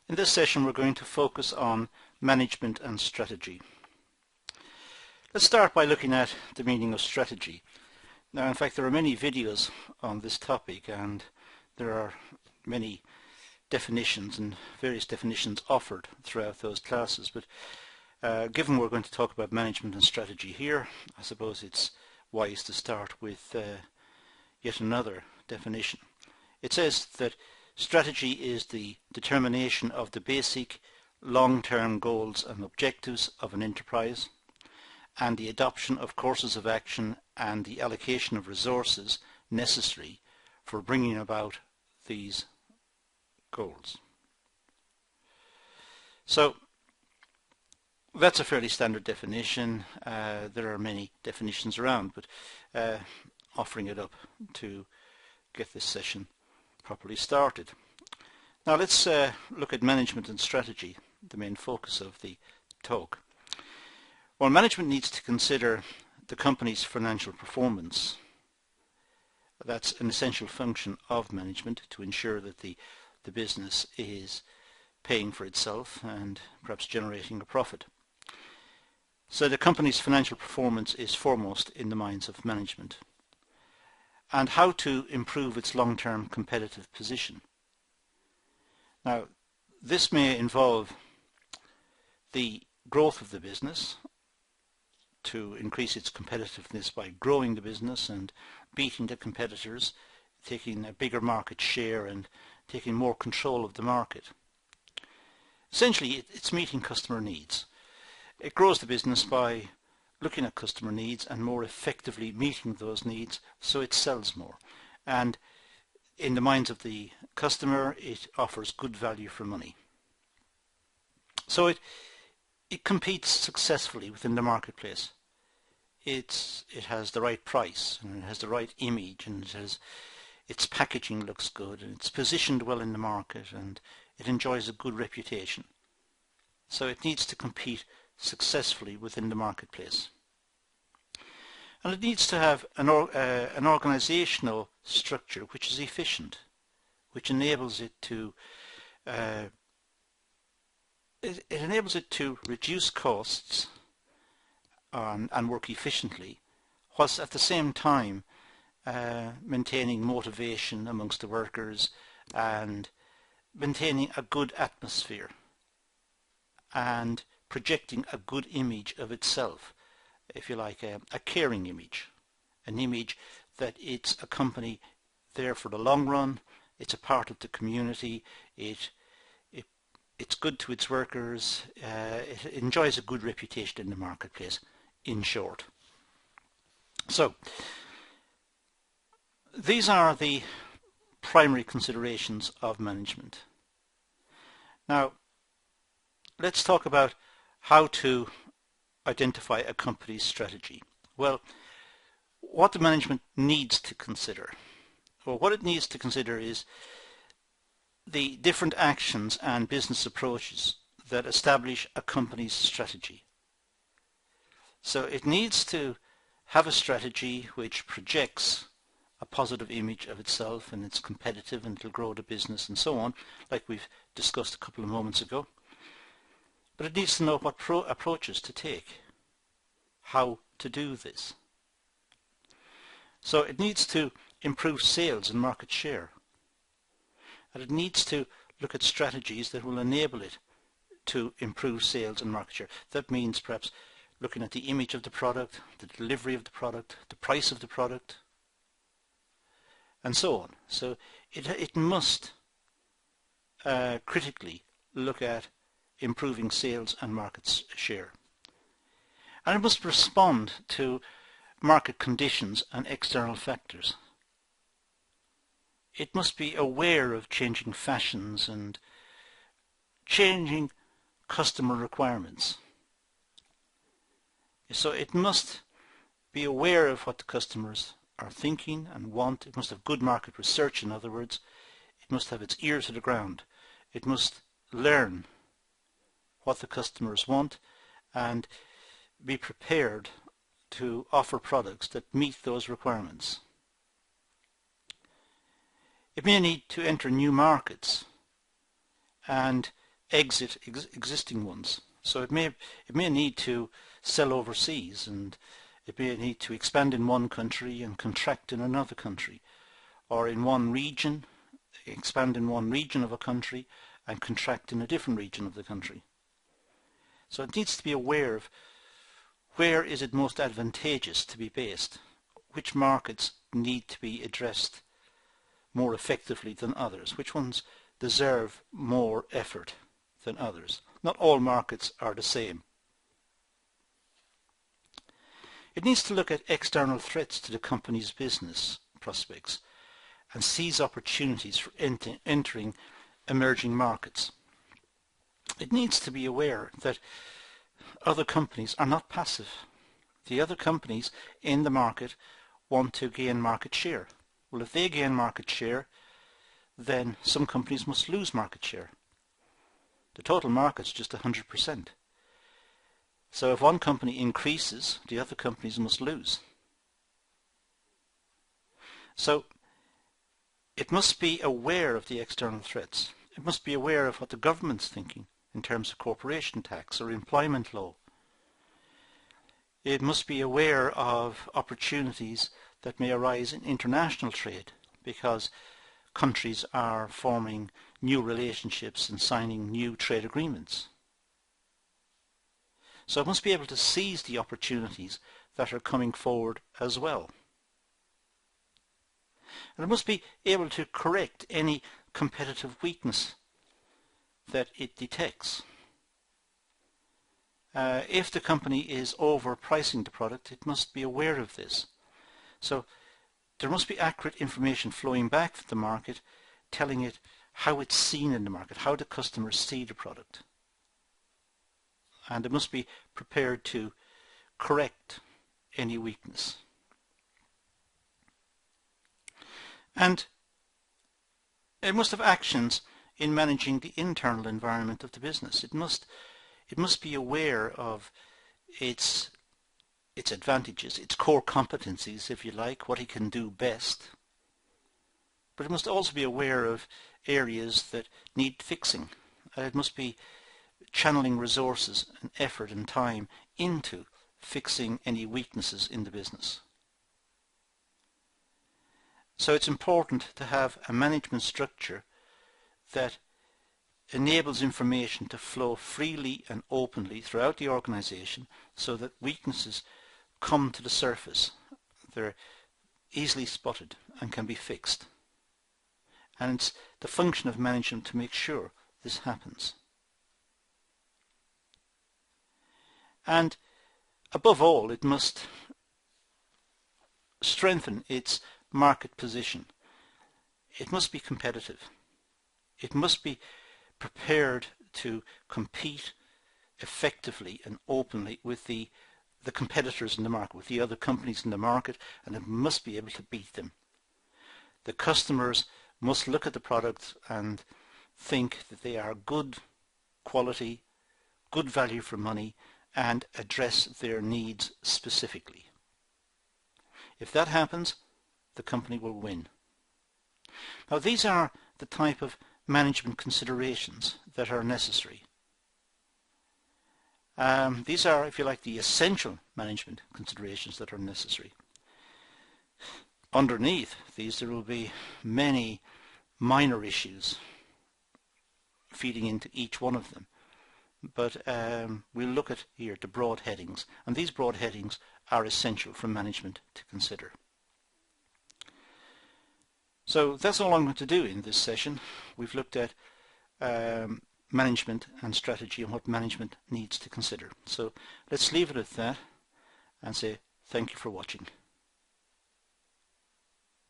In this session we're going to focus on management and strategy. Let's start by looking at the meaning of strategy. Now in fact there are many videos on this topic and there are many definitions and various definitions offered throughout those classes, but given we're going to talk about management and strategy here, I suppose it's wise to start with yet another definition. It says that strategy is the determination of the basic long-term goals and objectives of an enterprise and the adoption of courses of action and the allocation of resources necessary for bringing about these goals. So that's a fairly standard definition. There are many definitions around, but offering it up to get this session properly started. Now let's look at management and strategy, the main focus of the talk. Well, management needs to consider the company's financial performance. That's an essential function of management to ensure that the business is paying for itself and perhaps generating a profit. So the company's financial performance is foremost in the minds of management, and how to improve its long-term competitive position. Now, this may involve the growth of the business to increase its competitiveness by growing the business and beating the competitors, taking a bigger market share and taking more control of the market. Essentially, it's meeting customer needs. It grows the business by looking at customer needs and more effectively meeting those needs, so it sells more. And in the minds of the customer, it offers good value for money. So it competes successfully within the marketplace. It has the right price and it has the right image, and its packaging looks good and it's positioned well in the market and it enjoys a good reputation. So it needs to compete successfully within the marketplace. And it needs to have an organizational structure which is efficient, which enables it to reduce costs and work efficiently, whilst at the same time maintaining motivation amongst the workers and maintaining a good atmosphere and projecting a good image of itself, if you like, a caring image, an image that it's a company there for the long run, it's a part of the community, it's good to its workers, it enjoys a good reputation in the marketplace, in short. So these are the primary considerations of management. Now let's talk about how to identify a company's strategy. Well, what the management needs to consider, well, what it needs to consider is the different actions and business approaches that establish a company's strategy. So it needs to have a strategy which projects a positive image of itself and it's competitive and it'll grow the business and so on, like we've discussed a couple of moments ago. But it needs to know what approaches to take, how to do this. So it needs to improve sales and market share. And it needs to look at strategies that will enable it to improve sales and market share. That means perhaps looking at the image of the product, the delivery of the product, the price of the product, and so on. So it must critically look at improving sales and market share. And it must respond to market conditions and external factors. It must be aware of changing fashions and changing customer requirements. So it must be aware of what the customers are thinking and want. It must have good market research, in other words. It must have its ear to the ground. It must learn what the customers want and be prepared to offer products that meet those requirements. It may need to enter new markets and exit existing ones. So it may need to sell overseas, and it may need to expand in one country and contract in another country, or in one region, expand in one region of a country and contract in a different region of the country. So it needs to be aware of where is it most advantageous to be based, which markets need to be addressed more effectively than others, which ones deserve more effort than others. Not all markets are the same. It needs to look at external threats to the company's business prospects and seize opportunities for entering emerging markets. It needs to be aware that other companies are not passive. The other companies in the market want to gain market share. Well, if they gain market share, then some companies must lose market share. The total market's just 100%. So if one company increases, the other companies must lose. So it must be aware of the external threats. It must be aware of what the government's thinking in terms of corporation tax or employment law. It must be aware of opportunities that may arise in international trade, because countries are forming new relationships and signing new trade agreements. So it must be able to seize the opportunities that are coming forward as well. And it must be able to correct any competitive weakness that it detects. If the company is overpricing the product, it must be aware of this. So there must be accurate information flowing back from the market, telling it how it's seen in the market, how the customers see the product. And it must be prepared to correct any weakness. And it must have actions in managing the internal environment of the business. It must be aware of its advantages, its core competencies, if you like, what it can do best. But it must also be aware of areas that need fixing. It must be channeling resources and effort and time into fixing any weaknesses in the business. So it's important to have a management structure that enables information to flow freely and openly throughout the organization, so that weaknesses come to the surface. They're easily spotted and can be fixed. And it's the function of management to make sure this happens. And above all, it must strengthen its market position. It must be competitive. It must be prepared to compete effectively and openly with the competitors in the market, with the other companies in the market, and it must be able to beat them. The customers must look at the product and think that they are good quality, good value for money, and address their needs specifically. If that happens, the company will win. Now, these are the type of management considerations that are necessary. These are, if you like, the essential management considerations that are necessary. Underneath these, there will be many minor issues feeding into each one of them. But we'll look at here the broad headings, and these broad headings are essential for management to consider. So that's all I'm going to do in this session. We've looked at management and strategy and what management needs to consider. So let's leave it at that and say thank you for watching.